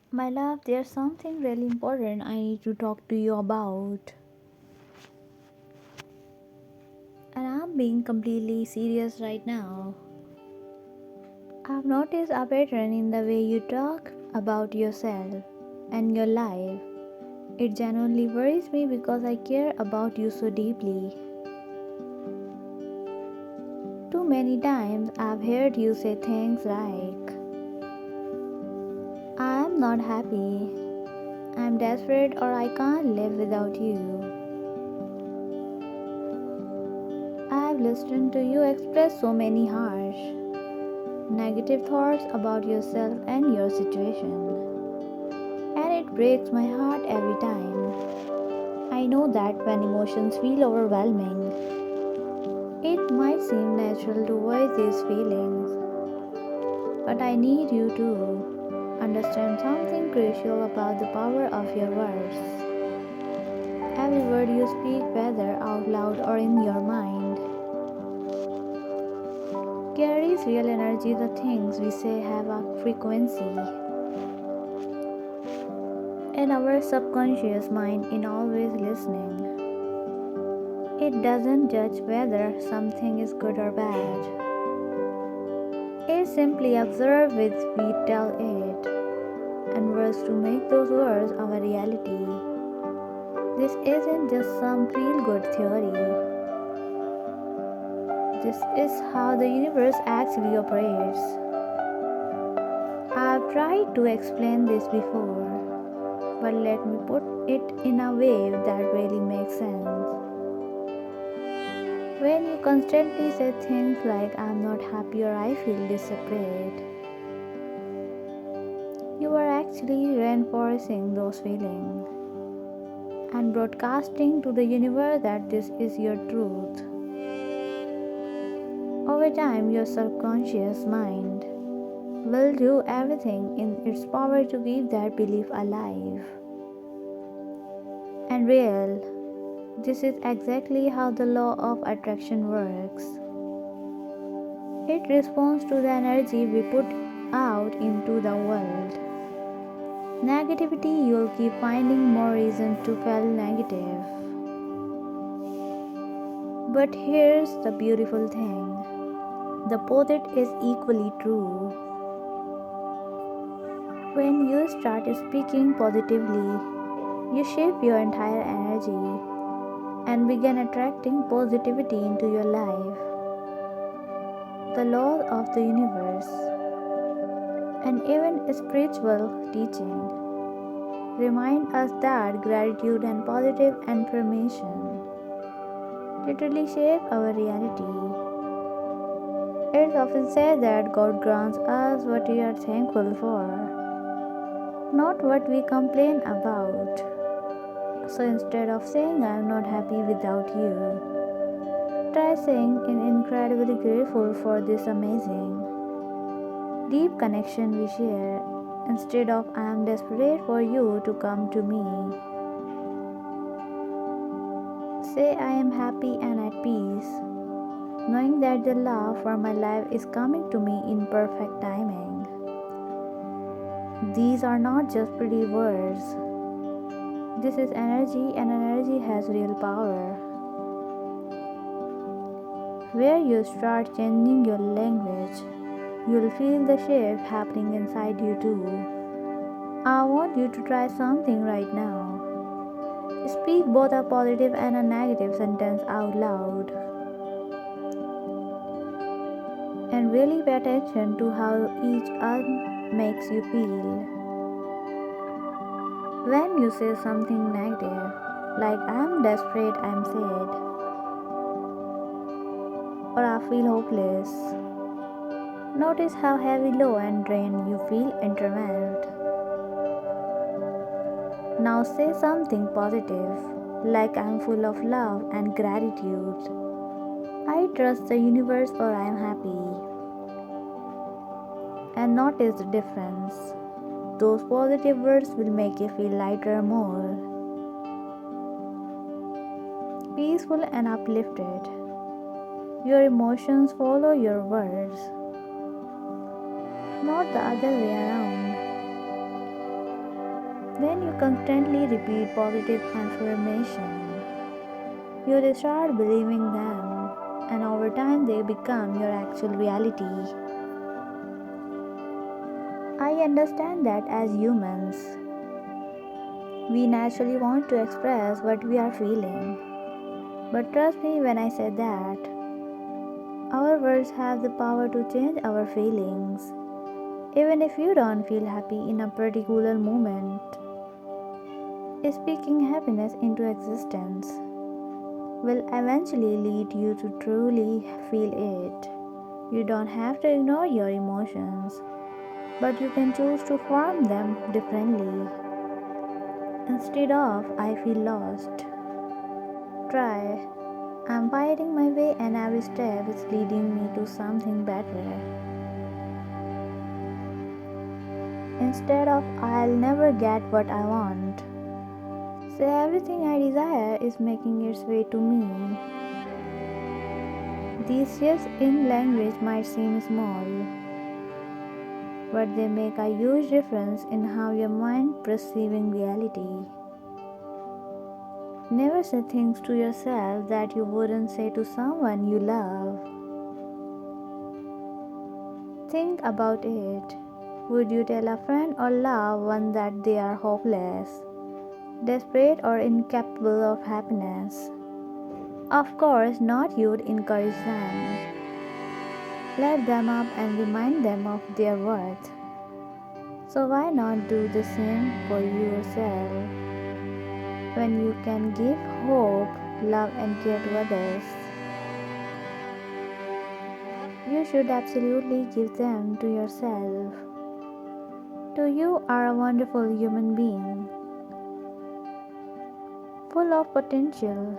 My love, there's something really important I need to talk to you about. And I'm being completely serious right now. I've noticed a pattern in the way you talk about yourself and your life. It genuinely worries me because I care about you so deeply. Too many times I've heard you say things like, I am not happy, I'm desperate, or I can't live without you. I've listened to you express so many harsh, negative thoughts about yourself and your situation, and it breaks my heart every time. I know that when emotions feel overwhelming, it might seem natural to voice these feelings, but I need you to understand something crucial about the power of your words. Every word you speak, whether out loud or in your mind, carries real energy. The things we say have a frequency, and our subconscious mind is always listening. It doesn't judge whether something is good or bad. It simply observes with we tell it and works to make those words our reality. This isn't just some feel good theory. This is how the universe actually operates. I've tried to explain this before, but let me put it in a way that really makes sense. When you constantly say things like I'm not happy or I feel desperate, you are actually reinforcing those feelings and broadcasting to the universe that this is your truth. Over time, your subconscious mind will do everything in its power to keep that belief alive and real. This is exactly how the law of attraction works. It responds to the energy we put out into the world. Negativity, you'll keep finding more reason to feel negative. But here's the beautiful thing, the opposite is equally true. When you start speaking positively, you shift your entire energy and begin attracting positivity into your life. The laws of the universe and even spiritual teaching remind us that gratitude and positive affirmation literally shape our reality. It's often said that God grants us what we are thankful for, not what we complain about. So instead of saying I am not happy without you, try saying I'm incredibly grateful for this amazing, deep connection we share. Instead of I am desperate for you to come to me, say I am happy and at peace, knowing that the love for my life is coming to me in perfect timing. These are not just pretty words. This is energy, and energy has real power. Where you start changing your language, you'll feel the shift happening inside you too. I want you to try something right now. Speak both a positive and a negative sentence out loud. And really pay attention to how each one makes you feel. When you say something negative, like I'm desperate, I'm sad, or I feel hopeless, notice how heavy, low, and drained you feel interment. Now say something positive, like I'm full of love and gratitude. I trust the universe or I'm happy. And notice the difference. Those positive words will make you feel lighter, more peaceful, and uplifted. Your emotions follow your words, not the other way around. When you constantly repeat positive affirmation, you start believing them, and over time they become your actual reality. I understand that as humans, we naturally want to express what we are feeling. But trust me when I say that our words have the power to change our feelings. Even if you don't feel happy in a particular moment, speaking happiness into existence will eventually lead you to truly feel it. You don't have to ignore your emotions, but you can choose to form them differently. Instead of, I feel lost, try, I'm finding my way and every step is leading me to something better. Instead of, I'll never get what I want, say everything I desire is making its way to me. These shifts in language might seem small, but they make a huge difference in how your mind perceiving reality. Never say things to yourself that you wouldn't say to someone you love. Think about it. Would you tell a friend or loved one that they are hopeless, desperate, or incapable of happiness? Of course not. You'd encourage them, lift them up, and remind them of their worth. So why not do the same for yourself? When you can give hope, love, and care to others, you should absolutely give them to yourself. You are a wonderful human being, full of potential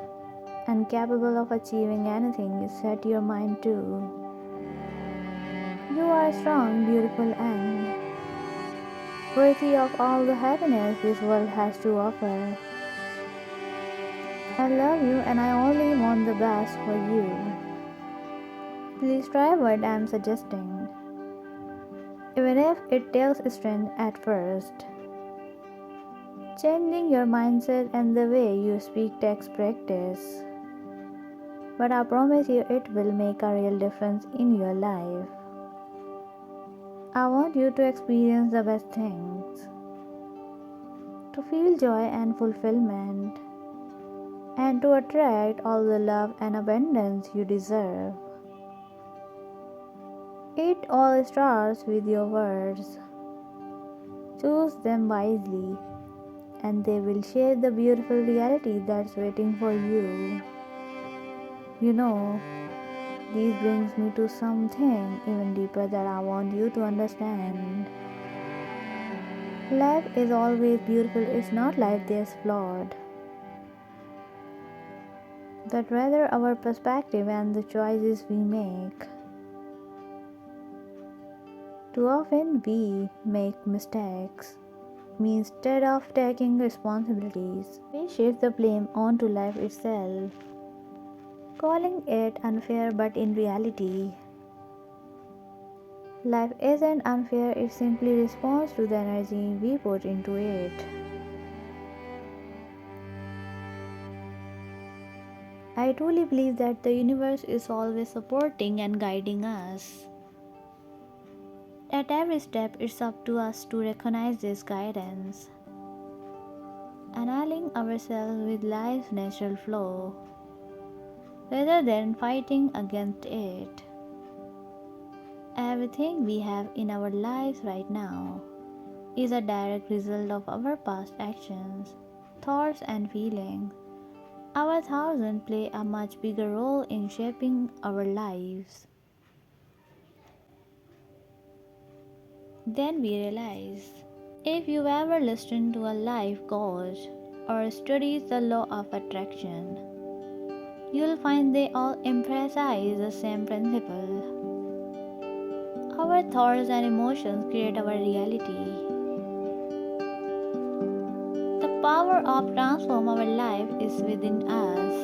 and capable of achieving anything you set your mind to. You are strong, beautiful, and worthy of all the happiness this world has to offer. I love you and I only want the best for you. Please try what I am suggesting, even if it takes strength at first. Changing your mindset and the way you speak takes practice, but I promise you it will make a real difference in your life. I want you to experience the best things, to feel joy and fulfillment, and to attract all the love and abundance you deserve. It all starts with your words. Choose them wisely, and they will shape the beautiful reality that's waiting for you. You know, this brings me to something even deeper that I want you to understand. Life is always beautiful, it's not like this flawed. But rather our perspective and the choices we make. Too often we make mistakes. Instead of taking responsibilities, we shift the blame onto life itself, calling it unfair, but in reality, life isn't unfair, it simply responds to the energy we put into it. I truly believe that the universe is always supporting and guiding us. At every step, it's up to us to recognize this guidance and align ourselves with life's natural flow rather than fighting against it. Everything we have in our lives right now is a direct result of our past actions, thoughts, and feelings. Our thousands play a much bigger role in shaping our lives than we realize. If you've ever listened to a life coach or studied the law of attraction, you'll find they all emphasize the same principle. Our thoughts and emotions create our reality. The power of transform our life is within us.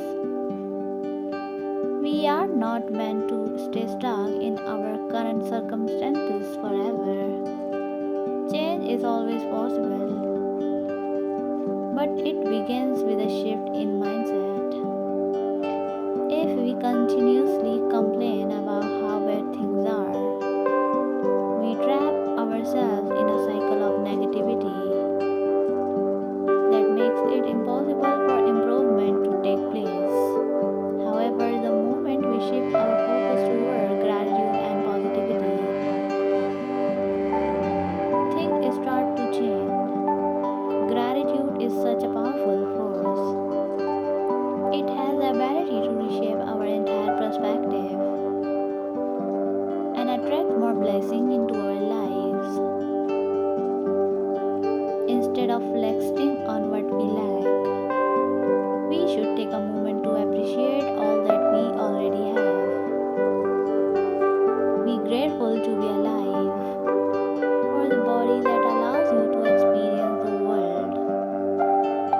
We are not meant to stay stuck in our current circumstances forever. Change is always possible. But it begins with a shift in mindset. If we continuously complain about how bad things are, we trap ourselves in a cycle of negativity that makes it impossible for improvement to take place. However, the moment we shift our focus toward gratitude and positivity, things start to change. Gratitude is such a powerful force. It has the ability to reshape our entire perspective and attract more blessing into our lives. Instead of flexing on what we lack, we should take a moment to appreciate all that we already have. Be grateful to be alive, for the body that allows you to experience the world,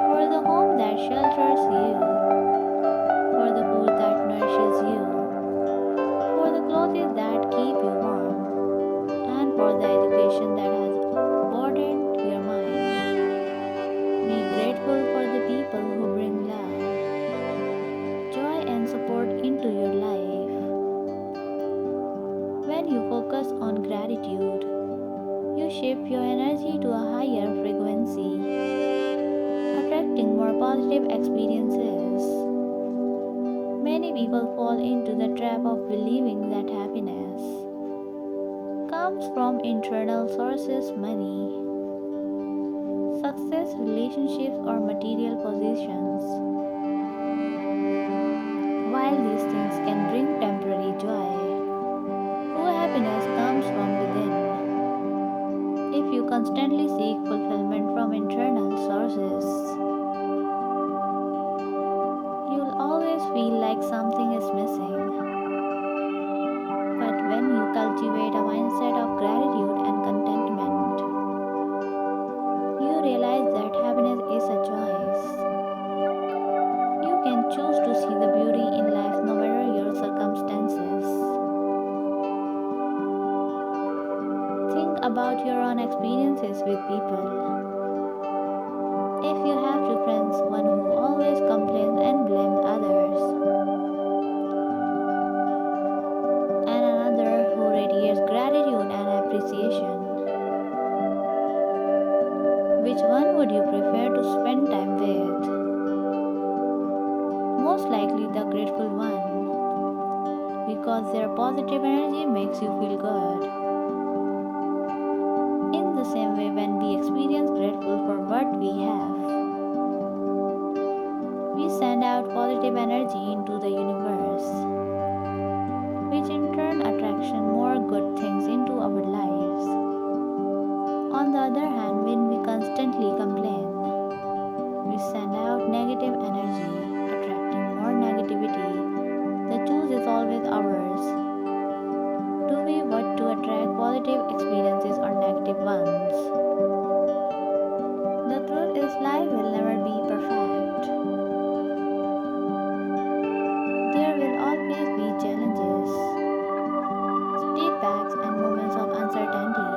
for the home that shelters you, for the food that nourishes you, for the clothes that keep you warm, and for the education that has broadened your mind. Be grateful for the people who bring love, joy, and support into your life. When you focus on gratitude, you shift your energy to a higher frequency, attracting more positive experiences. Many people fall into the trap of believing that happiness comes from internal sources, money, success, relationships, or material possessions. While these things can bring temporary joy, true happiness comes from within. If you constantly seek fulfillment from internal sources, you'll always feel like something is missing. But when you cultivate a mindset of gratitude and contentment, you realize that happiness is a choice. You can choose to see the beauty in life no matter your circumstances. Think about your own experiences with people. If you have two friends, one who always complains and blames others, and another who radiates gratitude and appreciation, which one would you prefer to spend time with? Most likely the grateful one, because their positive energy makes you feel good. In the same way, when we experience grateful for what we have, we send out positive energy into the universe, which in turn attracts more good things into our lives. On the other hand, when we constantly complain, we send out negative energy, attracting more negativity. The choice is always ours. Do we want to attract positive experiences or negative ones? The truth is, life will never be perfect. There will always be challenges, setbacks, and moments of uncertainty.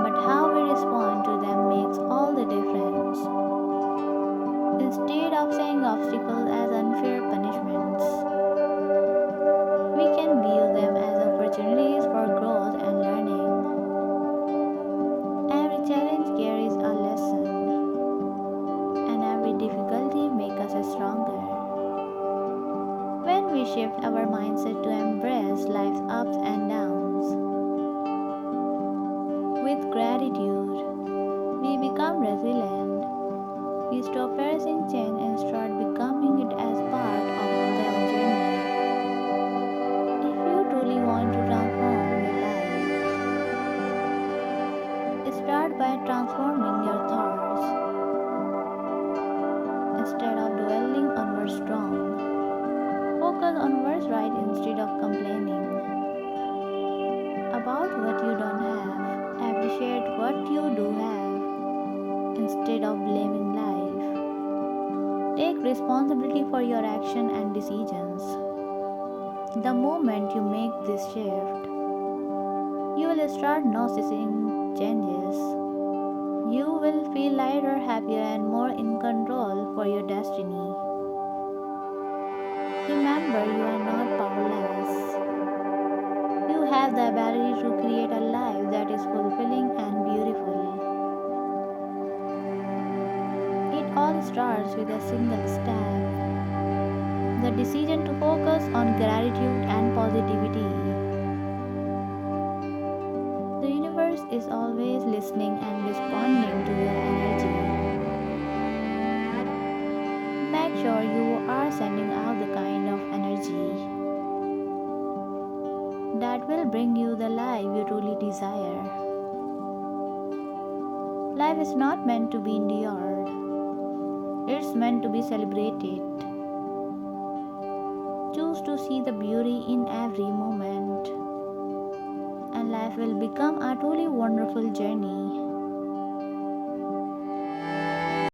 But how we respond to them makes all the difference. Instead of seeing obstacles as unfair punishments, we can view them as opportunities for growth and learning. Every challenge carries a lesson, and every difficulty makes us stronger. When we shift our mindset to embrace life's ups and downs with gratitude, we become resilient. We stop facing change and start becoming it as part of the journey. If you truly want to transform your life, start by transforming your thoughts. Instead of dwelling on what's wrong, focus on what's right instead of complaining about what you don't have. Appreciate what you do have instead of blaming life. Take responsibility for your action and decisions. The moment you make this shift, you will start noticing changes. You will feel lighter, happier, and more in control for your destiny. Remember, you are not powerless. You have the ability to create a life that is fulfilling and beautiful. It all starts with a single step, the decision to focus on gratitude and positivity. The universe is always listening and responding to your energy. Make sure you are sending out the kind of energy that will bring you the life you truly desire. Life is not meant to be endured, it's meant to be celebrated. Choose to see the beauty in every moment, and life will become a truly wonderful journey.